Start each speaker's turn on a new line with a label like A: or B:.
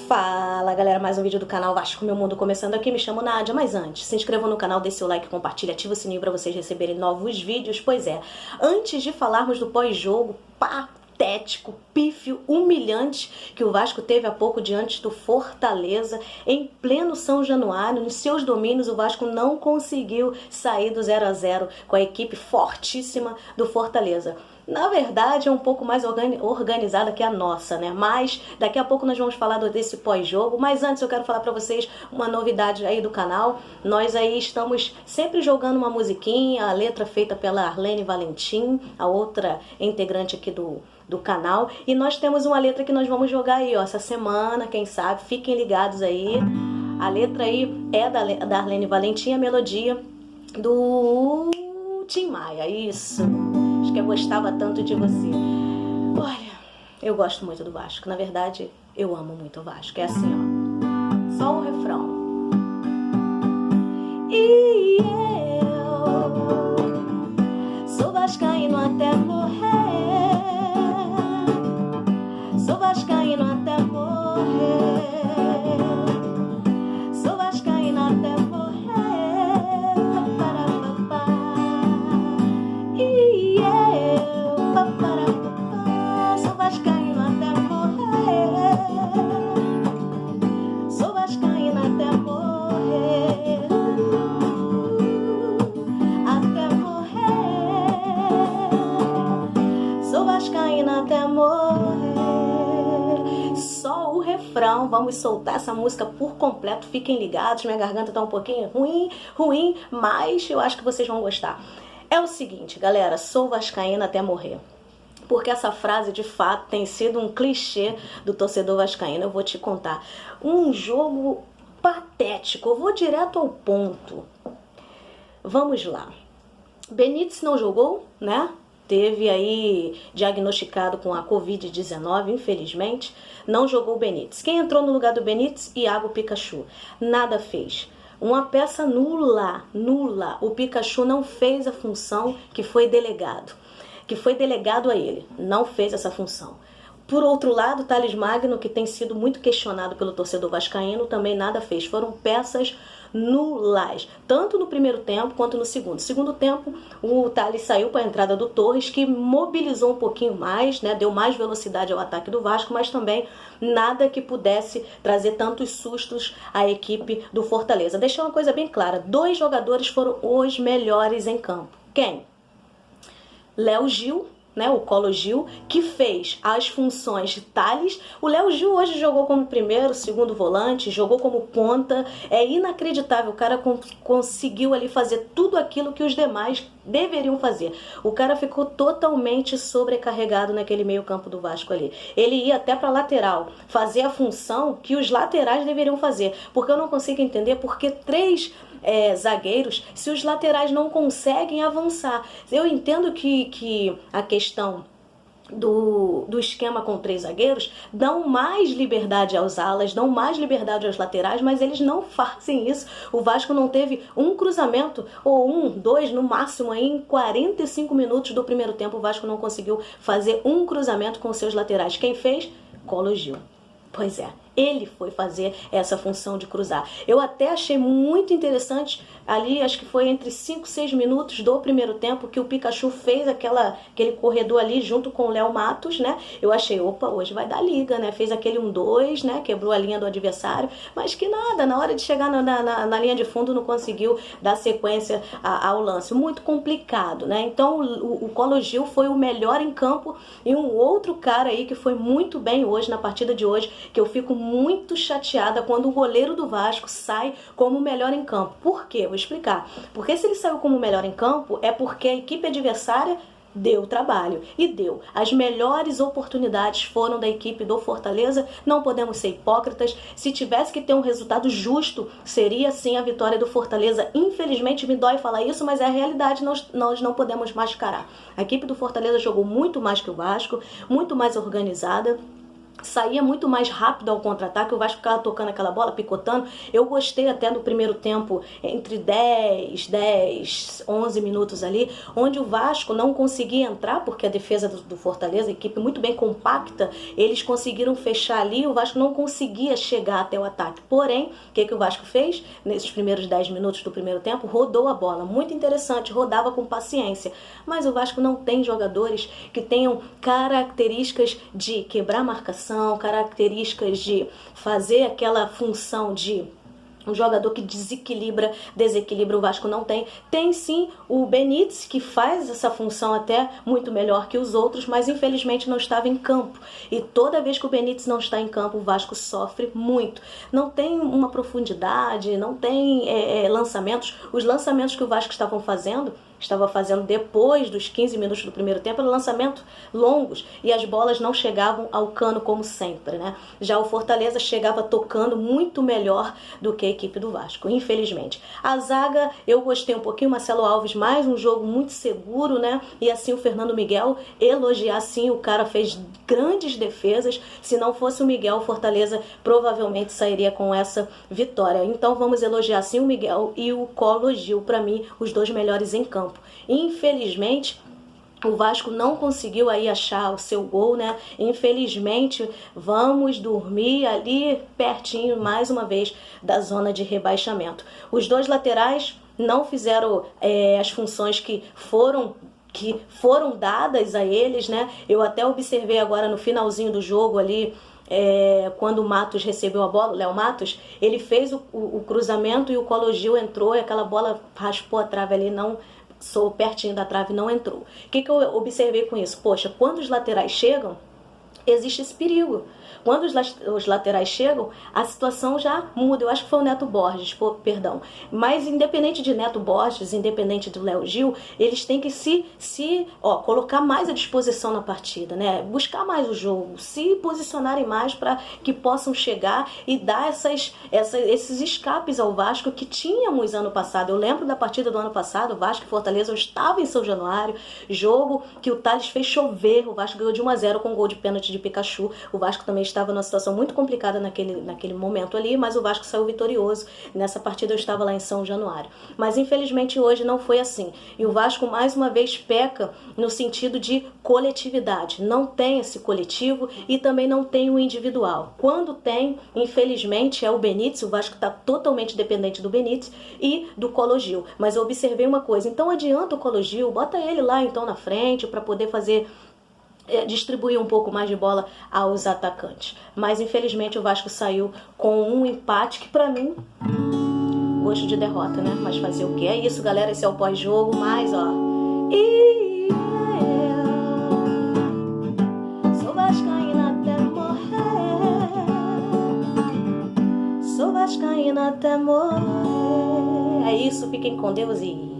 A: Fala galera, mais um vídeo do canal Vasco Meu Mundo começando aqui, me chamo Nádia, mas antes, se inscrevam no canal, deixe seu like, compartilhe, ative o sininho para vocês receberem novos vídeos. Pois é, antes de falarmos do pós-jogo patético, pífio, humilhante que o Vasco teve há pouco diante do Fortaleza, em pleno São Januário, nos seus domínios, o Vasco não conseguiu sair do 0 a 0 com a equipe fortíssima do Fortaleza. Na verdade, é um pouco mais organizada que a nossa, né? Mas daqui a pouco nós vamos falar desse pós-jogo. Mas antes eu quero falar pra vocês uma novidade aí do canal. Nós aí estamos sempre jogando uma musiquinha, a letra feita pela Arlene Valentim, a outra integrante aqui do canal. E nós temos uma letra que nós vamos jogar aí, ó, essa semana, quem sabe. Fiquem ligados aí. A letra aí é da Arlene Valentim, a melodia do Tim Maia, isso. Acho que eu gostava tanto de você. Olha, eu gosto muito do Vasco. Na verdade, eu amo muito o Vasco. É assim, ó. Só o refrão. E eu sou vascaíno até morrer. Sou vascaíno até morrer. Sou vascaíno até morrer. Vamos soltar essa música por completo, fiquem ligados, minha garganta tá um pouquinho ruim, mas eu acho que vocês vão gostar. É o seguinte, galera, sou vascaína até morrer. Porque essa frase, de fato, tem sido um clichê do torcedor vascaíno. Eu vou te contar. Um jogo patético, eu vou direto ao ponto. Vamos lá. Benítez não jogou, né? Teve aí diagnosticado com a Covid-19, infelizmente, não jogou o Benítez. Quem entrou no lugar do Benítez? Iago Pikachu. Nada fez. Uma peça nula. O Pikachu não fez a função que foi delegado a ele. Não fez essa função. Por outro lado, Thales Magno, que tem sido muito questionado pelo torcedor vascaíno, também nada fez. Foram peças nulas, tanto no primeiro tempo quanto no segundo. No segundo tempo, o Thales saiu para a entrada do Torres, que mobilizou um pouquinho mais, né, deu mais velocidade ao ataque do Vasco, mas também nada que pudesse trazer tantos sustos à equipe do Fortaleza. Deixar uma coisa bem clara, 2 jogadores foram os melhores em campo. Quem? Léo Gil, né, o Colo Gil, que fez as funções de Thales. O Léo Gil hoje jogou como primeiro, segundo volante, jogou como ponta. É inacreditável, o cara conseguiu ali fazer tudo aquilo que os demais deveriam fazer. O cara ficou totalmente sobrecarregado naquele meio campo do Vasco ali. Ele ia até para lateral, fazer a função que os laterais deveriam fazer. Porque eu não consigo entender porque 3 zagueiros, se os laterais não conseguem avançar. Eu entendo que a questão do esquema com 3 zagueiros dão mais liberdade aos alas, dão mais liberdade aos laterais, mas eles não fazem isso. O Vasco não teve um cruzamento, ou 2 no máximo, aí em 45 minutos do primeiro tempo o Vasco não conseguiu fazer um cruzamento com seus laterais. Quem fez? Colo Gil. Pois é, ele foi fazer essa função de cruzar. Eu até achei muito interessante ali, acho que foi entre 5 e 6 minutos do primeiro tempo, que o Pikachu fez aquele corredor ali junto com o Léo Matos, né? Eu achei, opa, hoje vai dar liga, né? Fez aquele 1-2, né? Quebrou a linha do adversário, mas que nada, na hora de chegar na linha de fundo não conseguiu dar sequência ao lance. Muito complicado, né? Então o Colo Gil foi o melhor em campo, e um outro cara aí que foi muito bem hoje, na partida de hoje, que eu fico muito chateada quando o goleiro do Vasco sai como o melhor em campo. Por quê? Vou explicar. Porque se ele saiu como o melhor em campo, é porque a equipe adversária deu trabalho e deu. As melhores oportunidades foram da equipe do Fortaleza. Não podemos ser hipócritas. Se tivesse que ter um resultado justo, seria sim a vitória do Fortaleza. Infelizmente me dói falar isso, mas é a realidade, nós não podemos mascarar. A equipe do Fortaleza jogou muito mais que o Vasco, muito mais organizada. saía muito mais rápido ao contra-ataque, o Vasco ficava tocando aquela bola, picotando. Eu gostei até no primeiro tempo, entre 10, 11 minutos ali, onde o Vasco não conseguia entrar, porque a defesa do Fortaleza, a equipe muito bem compacta, eles conseguiram fechar ali, o Vasco não conseguia chegar até o ataque. Porém, o que o Vasco fez? Nesses primeiros 10 minutos do primeiro tempo, rodou a bola. Muito interessante, rodava com paciência. Mas o Vasco não tem jogadores que tenham características de quebrar marcação, características de fazer aquela função de um jogador que desequilibra, o Vasco não tem. Tem sim o Benítez, que faz essa função até muito melhor que os outros, mas infelizmente não estava em campo. E toda vez que o Benítez não está em campo, o Vasco sofre muito. Não tem uma profundidade, não tem lançamentos. Os lançamentos que o Vasco estava fazendo depois dos 15 minutos do primeiro tempo, eram lançamentos longos e as bolas não chegavam ao cano como sempre, né? Já o Fortaleza chegava tocando muito melhor do que a equipe do Vasco, infelizmente. A zaga, eu gostei um pouquinho, Marcelo Alves, mais um jogo muito seguro, né? E assim o Fernando Miguel, elogiar sim, o cara fez grandes defesas. Se não fosse o Miguel, o Fortaleza provavelmente sairia com essa vitória. Então vamos elogiar sim o Miguel e o Colo Gil, para mim, os dois melhores em campo. Infelizmente, o Vasco não conseguiu aí achar o seu gol, né? Infelizmente, vamos dormir ali pertinho, mais uma vez, da zona de rebaixamento. Os dois laterais não fizeram as funções que foram dadas a eles, né? Eu até observei agora no finalzinho do jogo ali, quando o Matos recebeu a bola, o Léo Matos, ele fez o cruzamento e o Colo Gil entrou e aquela bola raspou a trave ali, pertinho da trave, não entrou. O que eu observei com isso? Poxa, quando os laterais chegam, existe esse perigo. Quando os laterais chegam, a situação já muda. Eu acho que foi o Neto Borges, perdão. Mas independente de Neto Borges, independente do Léo Gil, eles têm que colocar mais à disposição na partida, né? Buscar mais o jogo, se posicionarem mais para que possam chegar e dar esses escapes ao Vasco que tínhamos ano passado. Eu lembro da partida do ano passado, o Vasco e Fortaleza, eu estava em São Januário, jogo que o Thales fez chover, o Vasco ganhou de 1-0 com um gol de pênalti de Pikachu. O Vasco também estava numa situação muito complicada naquele momento ali, mas o Vasco saiu vitorioso. Nessa partida eu estava lá em São Januário. Mas infelizmente hoje não foi assim. E o Vasco mais uma vez peca no sentido de coletividade. Não tem esse coletivo e também não tem o individual. Quando tem, infelizmente, é o Benítez. O Vasco está totalmente dependente do Benítez e do Colo Gil. Mas eu observei uma coisa. Então adianta o Colo Gil, bota ele lá então na frente para poder distribuir um pouco mais de bola aos atacantes. Mas infelizmente o Vasco saiu com um empate que pra mim, gosto de derrota, né? Mas fazer o que? É isso, galera, esse é o pós-jogo, mas sou vascaína até morrer, sou vascaína até morrer. É isso, fiquem com Deus e